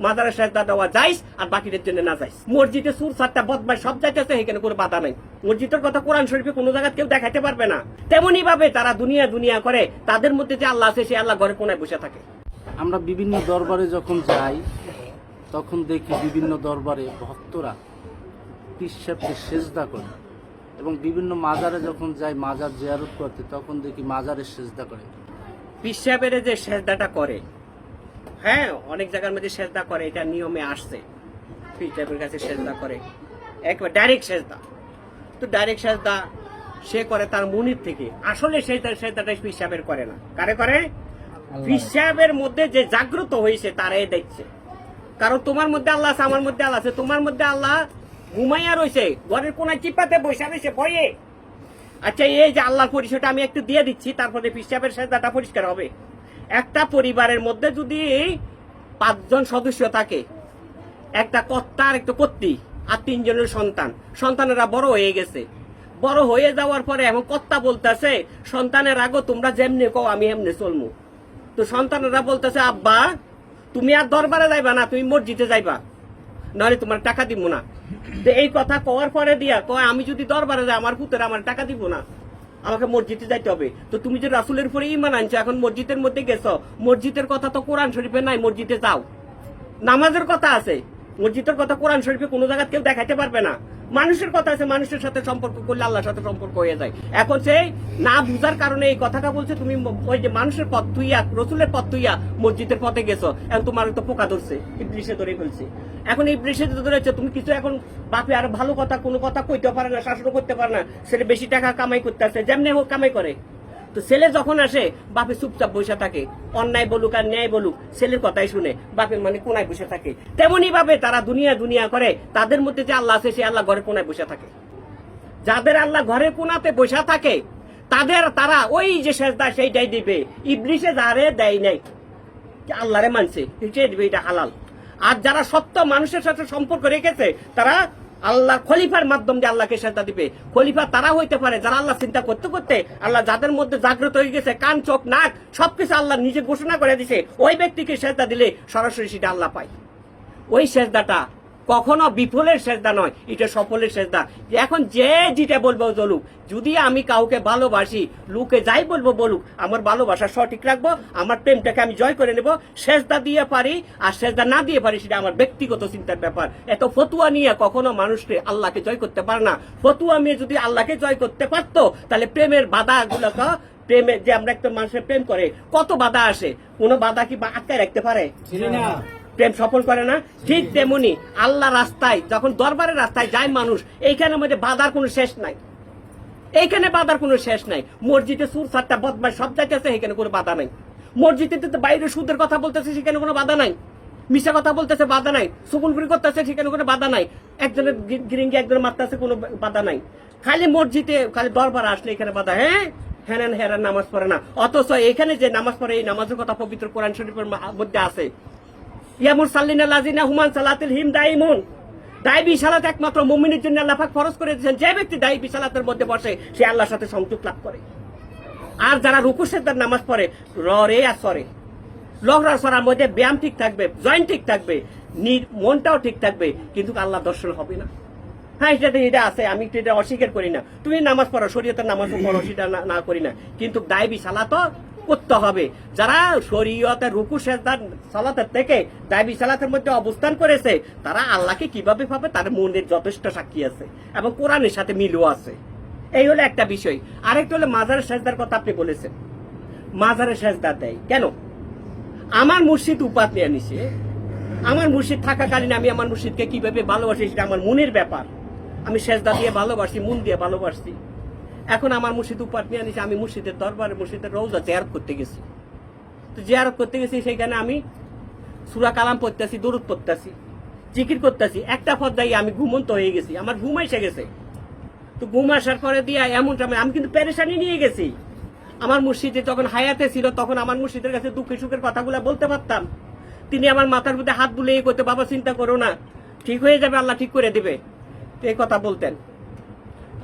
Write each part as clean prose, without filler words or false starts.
মাজারের সেজদা দেওয়া যাইস আর বাকিদের জন্য না যাইস। মসজিদে সুর সাতটা বদমাশ সব যাইতেছে, এখানে কোনো বাধা নাই। মসজিদের কথা কোরআন শরীফে কোনো জায়গায় কেউ দেখাইতে পারবে না। তেমনি ভাবে তারা দুনিয়া দুনিয়া করে, তাদের মধ্যে যে আল্লাহ আছে সে আল্লাহ ঘরে কোনায় বসে থাকে। আমরা বিভিন্ন দরবারে যখন যাই তখন দেখি বিভিন্ন দরবারে ভক্তরা পীর সাহেবকে সেজদা করে, এবং বিভিন্ন মাজারে যখন যাই মাজার জিয়ারত করতে তখন দেখি মাজারে সেজদা করে। পীর সাহেবের যে সেজদাটা করে, হ্যাঁ অনেক জায়গার মধ্যে সেজদা করে, এটা নিয়মে আসছে। পীর সাহেবের কাছে সেজদা করে, একবার ডাইরেক্ট সেজদা। তো ডাইরেক্ট সেজদা সে করে তার মনির থেকে। আসলে সেজদাটা পীর সাহেবের করে না, কারে করে? পীর সাহেবের মধ্যে যে জাগ্রত হয়েছে তারাই দেখছে। কারণ তোমার মধ্যে আল্লাহ আছে, আমার মধ্যে আল্লাহ আছে। তোমার মধ্যে আল্লাহ ঘুমাইয়া রয়েছে, ঘরের কোনায় চিপাতে বসে রয়েছে ভয়ে। আচ্ছা, এই যে আল্লাহর পরিচয়টা আমি একটু দিয়ে দিচ্ছি, তারপরে পীর সাহেবের সেজদাটা পরিষ্কার হবে। একটা পরিবারের মধ্যে যদি 5 জন সদস্য থাকে, একটা কর্তা আর একটা কর্ত্রী আর 3 জনের সন্তান, সন্তানেরা বড় হয়ে গেছে। বড় হয়ে যাওয়ার পরে এখন কর্তা বলতেছে সন্তানের আগে তোমরা যেমনি কও আমি এমনি চলমু। তো সন্তানেরা বলতেছে আব্বা তুমি আর দরবারে যাইবা না, তুমি মসজিদে যাইবা, নাহলে তোমার টাকা দিব না। তো এই কথা কওয়ার পরে দিয়া কয় আমি যদি দরবারে যাই আমার পুত্র আমার টাকা দিব না, আমাকে মসজিদে যাইতে হবে। তো তুমি যে রাসূলের উপরে ঈমান আনছো, এখন মসজিদের মধ্যে গেছো, মসজিদের কথা তো কোরআন শরীফে নাই, মসজিদে যাও। নামাজের কথা আছে, মসজিদের কথা কোরআন শরীফে কোনো জায়গায় কেউ দেখাইতে পারবে না। মানুষের কথা আছে, মানুষের সাথে সম্পর্ক করলে আল্লাহর সাথে সম্পর্ক হয়ে যায়। এখন সেই না বুঝার কারণে এই কথাটা বলছে, তুমি ওই যে মানুষের পথ তুইয়া রসুলের পথ তুইয়া মসজিদের পথে গেছো, এখন তোমার তো পোকা ধরছে, ইবলিশে ধরে ফেলছে। এখন ইবলিশে ধরেছে, তুমি কিছু এখন বাপে আর ভালো কথা কোনো কথা কইতে পারে না, শাসন করতে পারে না, সেটা বেশি টাকা কামাই করতে আসে, যেমনি হোক কামাই করে। তো ছেলে যখন আসে বাপে চুপচাপ বসে থাকে, অন্যায় বলুক আর ন্যায় বলুক ছেলের কথাই শুনে বাপের মানে কোনায় বসে থাকে। তেমনি ভাবে তারা দুনিয়া দুনিয়া করে, তাদের মধ্যে যে আল্লাহ আছে সে আল্লাহ ঘরে কোনায় বসে থাকে। যাদের আল্লাহ ঘরে কোনাতে বসে থাকে তারা ওই যে সেজদা সেইটাই দিবে। ইবলিশে যারে দেয় নাই, আল্লাহরে মানছে, দিবে, এটা হালাল। আর যারা সত্য মানুষের সাথে সম্পর্ক রেখেছে তারা আল্লাহ খলিফার মাধ্যম দিয়ে আল্লাহকে সেজদা দিবে। খলিফা তারা হইতে পারে যারা আল্লাহ চিন্তা করতে করতে আল্লাহ যাদের মধ্যে জাগ্রত হয়ে গেছে, কান চোখ নাক সবকিছু আল্লাহ নিজে ঘোষণা করে দিছে, ওই ব্যক্তিকে সেজদা দিলে সরাসরি সেটা আল্লাহ পায়। ওই সেজদাটা কখনো বিফলের সেজদা নয়, এটা সফলের সেজদা। এখন যে যেটা বলবো বলুক, যদি আমি কাউকে ভালোবাসি, লোকে যাই বলবো বলুক, আমার ভালোবাসা সঠিক রাখবো, আমার প্রেমটাকে আমি জয় করে নেব। সেজদা দিয়ে পারি আর সেজদা না দিয়ে পারি সেটা আমার ব্যক্তিগত চিন্তার ব্যাপার। এত ফতুয়া নিয়ে কখনো মানুষকে আল্লাহকে জয় করতে পারে না। ফতুয়া নিয়ে যদি আল্লাহকে জয় করতে পারতো তাহলে প্রেমের বাধা গুলোকে, প্রেমে যে আমরা একটা মানুষের প্রেম করে কত বাধা আসে, কোনো বাধা কি আটকায় রাখতে পারে? প্রেম সফল করে না? ঠিক তেমনি আল্লাহ রাস্তায় যখন দরবারের রাস্তায় যায় মানুষ, এইখানের মধ্যে বাধার কোনো শেষ নাই, এইখানে বাধার কোনো শেষ নাই। মসজিদে সুর সাতটা বদমাশ সব যাইতেছে, এখানে কোনো বাধা নাই। মসজিদে বাইরে সুদের কথা বলতেছে, সেখানে কোনো বাধা নাই। মিশা কথা বলতেছে, বাধা নাই। সুকুলপুরি করতেছে, সেখানে কোনো বাধা নাই। একজনের গিরিঙ্গি একজনের মারতেছে, কোনো বাধা নাই। খালি মসজিদে খালি দরবার আসলে এখানে বাধা। হ্যাঁ হেরান হেরান নামাজ পড়ে না, অথচ এখানে যে নামাজ পড়ে এই নামাজের কথা পবিত্র কোরআন শরীফের মধ্যে আছে। দায়বী সালাত একমাত্র মুমিনের জন্য আল্লাহ পাক ফরজ করে দিয়েছেন। যে ব্যক্তি দায়বী সালাতের মধ্যে বসে সে আল্লাহর সাথে সংযোগ লাভ করে। আর যারা রুকু সেজদার নামাজ পড়ে রে আর সরে, লহরা সরার মধ্যে ব্যায়াম ঠিক থাকবে, জয়েন্ট ঠিক থাকবে, মনটাও ঠিক থাকবে, কিন্তু আল্লাহ দর্শন হবে না। হ্যাঁ এটা আছে, আমি এটা অস্বীকার করি না। তুমি নামাজ পড়ো, শরীয়তের নামাজ পড়ো, সেটা না করি না, কিন্তু দায়বী সালাতও করতে হবে। যারা শরীয়তের রুকু সেজদার সালাতের থেকে দায়বী সালাতের মধ্যে অবস্থান করেছে তারা আল্লাহকে কিভাবে পাবে তার মনের যথেষ্ট সাক্ষী আছে এবং কোরআনের সাথে মিলও আছে। এই হলো একটা বিষয়। আরেকটা হলো মাজারের সেজদার কথা আপনি বলেছেন। মাজারের সেজদা দেয় কেন? আমার মুর্শিদ উপাত নিয়ে নিছে, আমার মুর্শিদ থাকাকালীন আমি আমার মুর্শিদকে কিভাবে ভালোবাসি সেটা আমার মনের ব্যাপার। আমি সেজদা দিয়ে ভালোবাসি, মন দিয়ে ভালোবাসি। এখন আমার মুর্শিদ উপাত নিয়ে নিছে, আমি মুর্শিদের দরবারে মুর্শিদের রওজা জিয়ারত করতে গেছি। তো জিয়ারত করতে গেছি, সেখানে আমি সূরা কালাম পড়তেছি, দরুদ পড়তেছি, জিকির করতেছি, একটা পর্যায়ে আমি ঘুমন্ত হয়ে গেছি, আমার ঘুম এসে গেছে। তো ঘুম আসার পরে দিয়া এমন আমি কিন্তু পেরেশানি নিয়ে গেছি। আমার মুর্শিদে যখন হায়াতে ছিল তখন আমার মুর্শিদের কাছে দুঃখে সুখের কথাগুলো বলতে পারতাম। তিনি আমার মাথার মধ্যে হাত বুলিয়ে করতে, বাবা চিন্তা করো না, ঠিক হয়ে যাবে, আল্লাহ ঠিক করে দিবে, এই কথা বলতেন।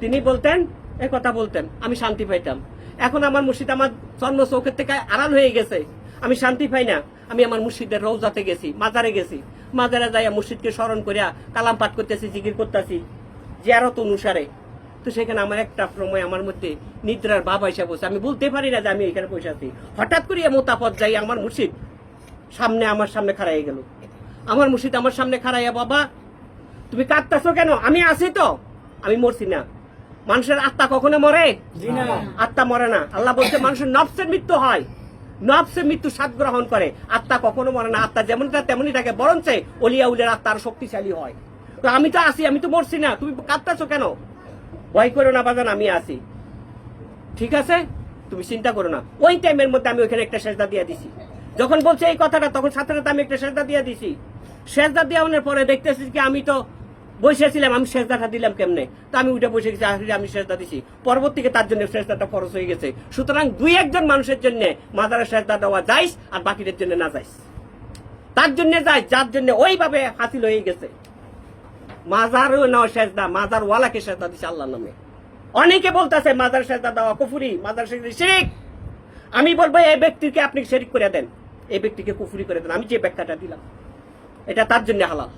তিনি বলতেন, এই কথা বলতেন, আমি শান্তি পাইতাম। এখন আমার মুর্শিদ আমার জন্ম চৌকের থেকে আড়াল হয়ে গেছে, আমি শান্তি পাই না। আমি আমার মুর্শিদের রওজাতে গেছি, মাজারে গেছি, মাজারে যাইয়া মুর্শিদকে স্মরণ করিয়া কালাম পাঠ করতেছি, জিকির করতেছি জিয়ারত অনুসারে। তো সেখানে আমার একটা সময় আমার মধ্যে নিদ্রার ভাব এসে বসে, আমি বলতে পারি না যে আমি এখানে বসে আছি। হঠাৎ করে মোতাপত যাই, আমার মুর্শিদ আমার সামনে খাড়াই গেল। আমার মুর্শিদ আমার সামনে খাড়াইয়া, বাবা তুমি কাঁদতেছো কেন? আমি আছি তো, আমি মরছি না। মানুষের আত্মা কখনো মরে? আত্মা মরে না। আল্লাহ বলছে মানুষের নফসের মৃত্যু হয়, নফসের মৃত্যু স্বাদ গ্রহণ করে, আত্মা কখনো মরে না। আত্মা যেমনটা তেমনই থাকে, বরঞ্চ অলিয়া উলের আত্মা আরো শক্তিশালী হয়। তো আমি তো আছি, আমি তো মরছি না, তুমি কাঁদতেছো কেন? ভয় করো না বাজান, আমি আছি, ঠিক আছে, তুমি চিন্তা করো না। ওই টাইমের মধ্যে আমি ওইখানে একটা সেজদা দিয়ে দিছি। যখন বলছে এই কথাটা, তখন সাথে সাথে আমি একটা সেজদা দিয়ে দিছি। সেজদা দেওয়ানোর পরে দেখতেছি কি আমি তো বসেছিলাম, আমি সেজদাটা দিলাম কেমনে? তো আমি উঠে বসে গেছি, আসলে আমি সেজদা দিছি। পরবর্তীকে তার জন্য সেজদাটা ফরজ হয়ে গেছে। সুতরাং দুই একজন মানুষের জন্য মাজারে সেজদা দেওয়া যাইস, আর বাকিদের জন্য না যাইস। তার জন্য যায় যার জন্য ওইভাবে হাসিল হয়ে গেছে। মাজারও নেওয়া সেজদা, মাজার ওয়ালাকে সেজদা দিছে আল্লাহর নামে। অনেকে বলতেছে মাজার সেজদা দেওয়া কুফরি, মাজার সেজদা শিরক। আমি বলবো এই ব্যক্তিকে আপনি শিরক করে দেন, এই ব্যক্তিকে কুফরি করে দেন। আমি যে ব্যাখ্যাটা দিলাম এটা তার জন্য হালাল।